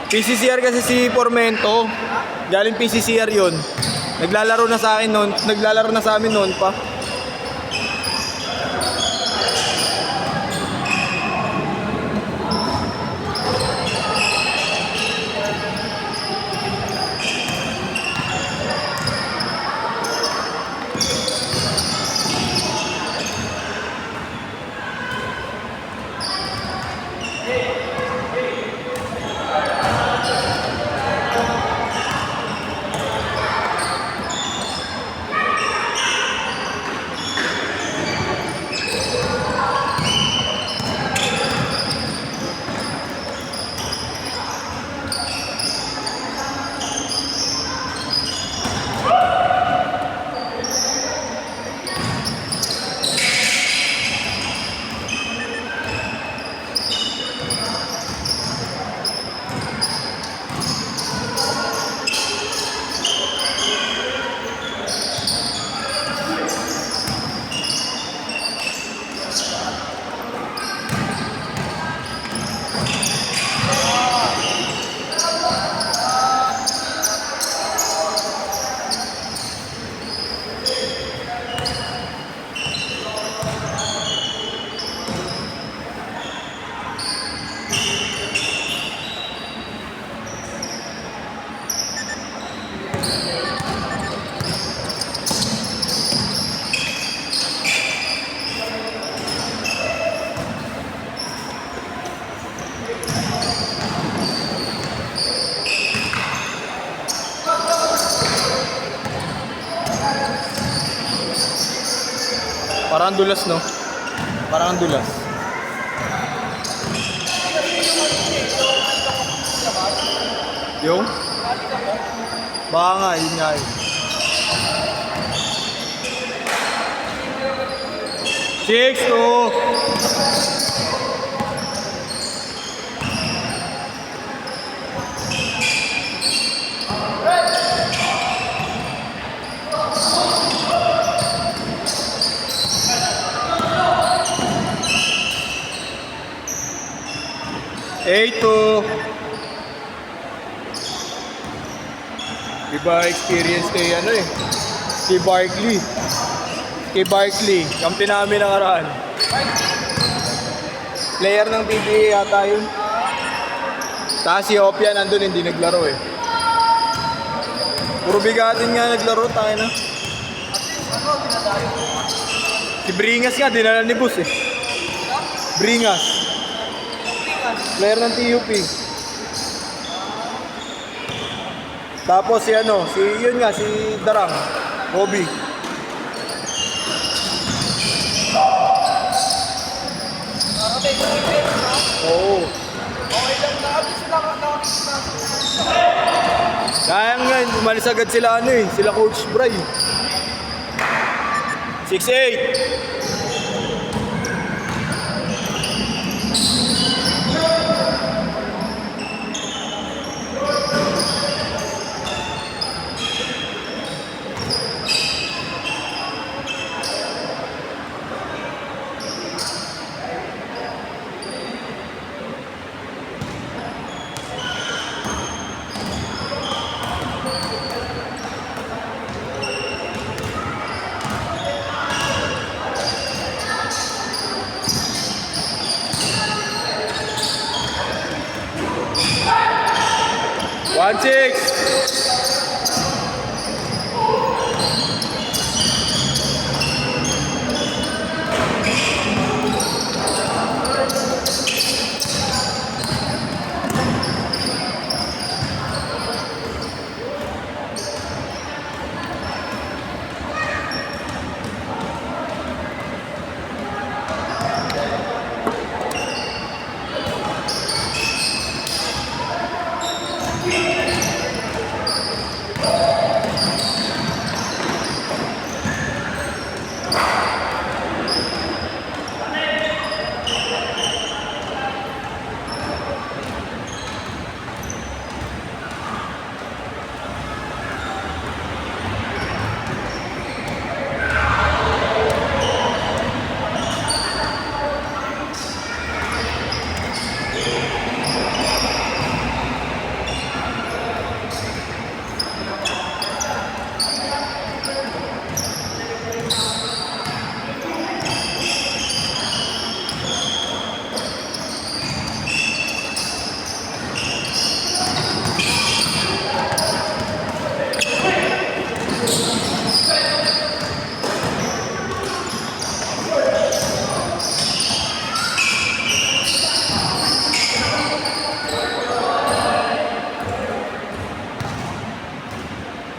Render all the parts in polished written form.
PCCR kasi si Formento. Galing PCCR yun. Naglalaro na sa akin noon. Naglalaro na sa amin noon pa. Parang dulas, no? Parang dulas. Yung? Baka nga, yun nga yun. 6-2. Iba experience kay ano eh. Si Barkley. Kay Barkley. Kampi namin nakaraan. Player ng PBA yata yun. Tapos si Opia nandun hindi naglaro eh. Puro bigatin nga naglaro tayo na. Si Bringas nga dinala ni Bus eh. Bringas. Player ng TUP. Tapos si ano, si yun nga, si Darang, Bobby. Oo. Kaya nga, umalis agad sila ano eh, sila Coach Bray. 6-8. One six.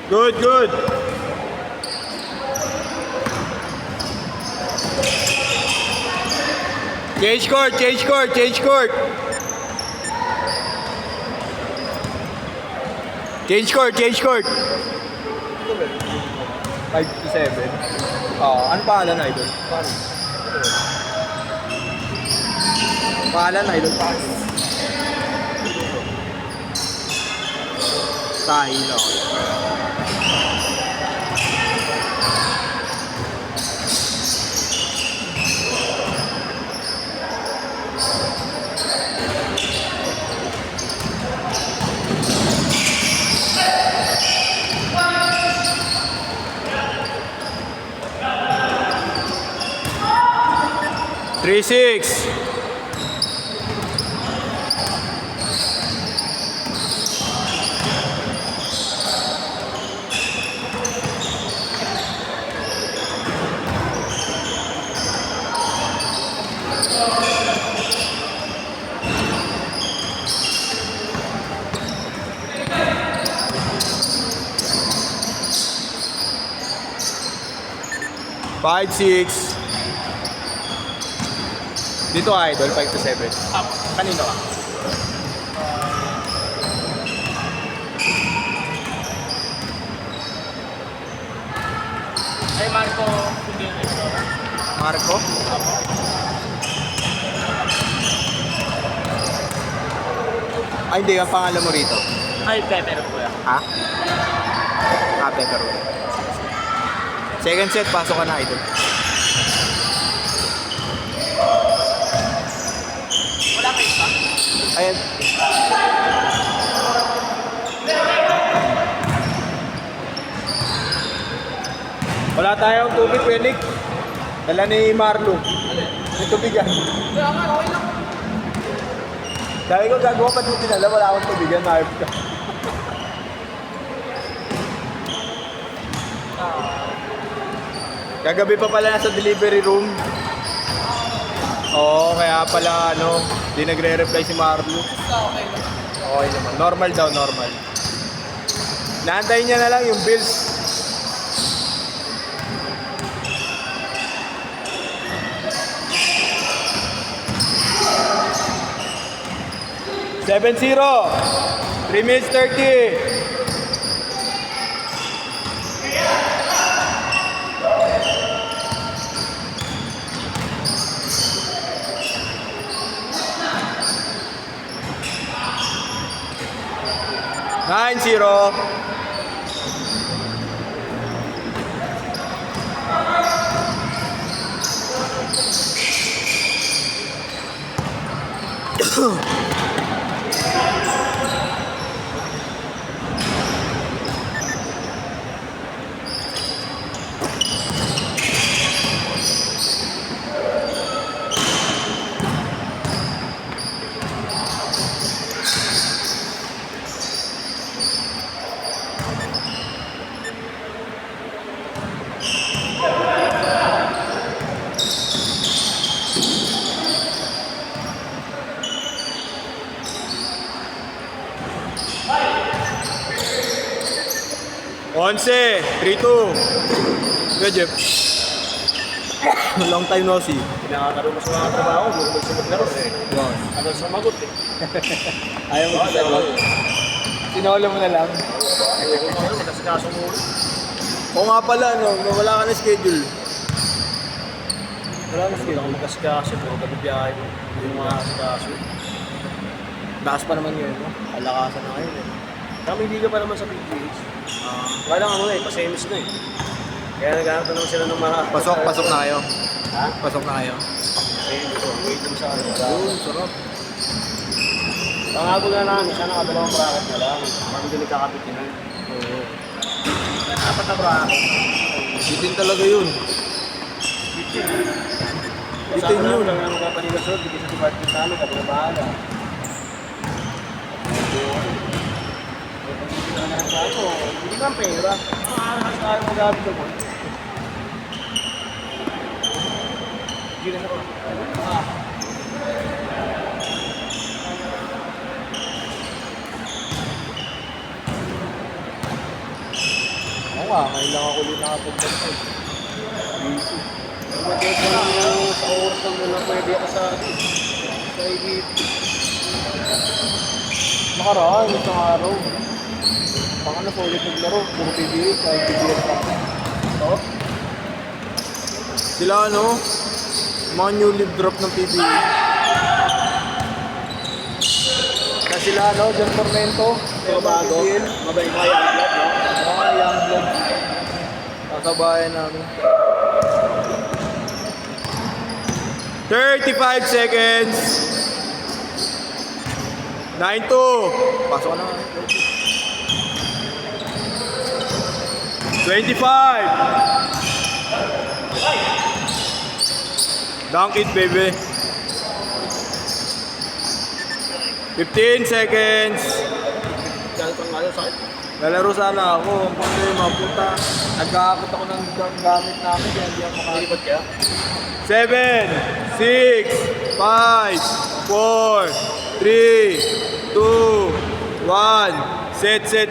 Good, good. Change court, change court, change court. Change court, change court. 5 to 7. Ano pangalan, Idol? Pangalan, Idol? Tahilo. Three, 6. Five, 6. Dito Idol, 5 to 7. Kanino ka? Ay, Marco. Marco? Ay, hindi. Ang pangalan mo rito? Ay, Pepper po yan. Ha? Pepper. Second set, pasok ka na, Idol. Wala kayo pa? Ayan. Wala tayong tubig, Wenig. Dala ni Marlo. May tubigan. Kaya nga, okay lang. Dahil ko gagawa pa dito dinala, wala akong tubigan, mahirap ka. Kagabi pa pala nasa delivery room. Oo, kaya pala di nagre-reply si Marlo. Okay lang. Okay naman. Normal daw, normal. Naantay niya na lang yung bills. Seven, 0. 3 minutes 30. Nine, 0. Onse, 3-2. Good, Jeff. Long time no see. Pinakakaroon mo sa mga trabaho, hindi mo sumaglaro eh. Ano sumagot eh. Ayaw mo sa Sinolo mo na lang. Magkasikaso mo ulit. Oo nga pala, wala ka na schedule. Wala na Hindi schedule. ako magkasikaso, puro gabi-biyahe mo. Hindi mo makakasikaso. Lakas pa naman yun, no? Kalakasan na ngayon, eh. Kami hindi ka pa naman sa PGH. Kaya lang pasemis na eh. Kaya naghanap na naman sila ng mga... Pasok na kayo. Ha? Pasok na kayo. Wait mo sa akin. Yun, sarap. Pangako na namin, sana nakadalawang bracket na lang. Parang hindi nagkakapitinan. Oo. Apat na bracket. Bitin talaga yun. Bitin yun. Kung ano ka pa nila sir, bigay sa department namin, kami na bahala. Hindi ka ang pera. Makakakas tayo mag-gabi ka mo. Hindi na ako. Ngayon lang ako ulit nakapunta. Busy. Mag-get ka lang sa oras lang na pwede ka sa higit. Nakaraan, isang araw. Baka na solid naglaro. Puro PBA, kahit PBA pa. Ito? Sila ano? Mga new leaf drop ng PBA. Kasi sila ano, John Tormento. Ito bago. Mabait ka yung blood, no? Mga young blood. Kasabayan namin. 35 seconds. 9-2. Pasok ka na. 25. Dunk it, baby. 15 seconds. Dahil pang nga sa akin. Lalaro sana ako. Ang pangay, mapunta. Nagkakakot ako ng gamit namin. Kaya hindi ako makakot. Nilipat kaya? 7, 6, 5, 4, 3, 2, 1. Set, set, set.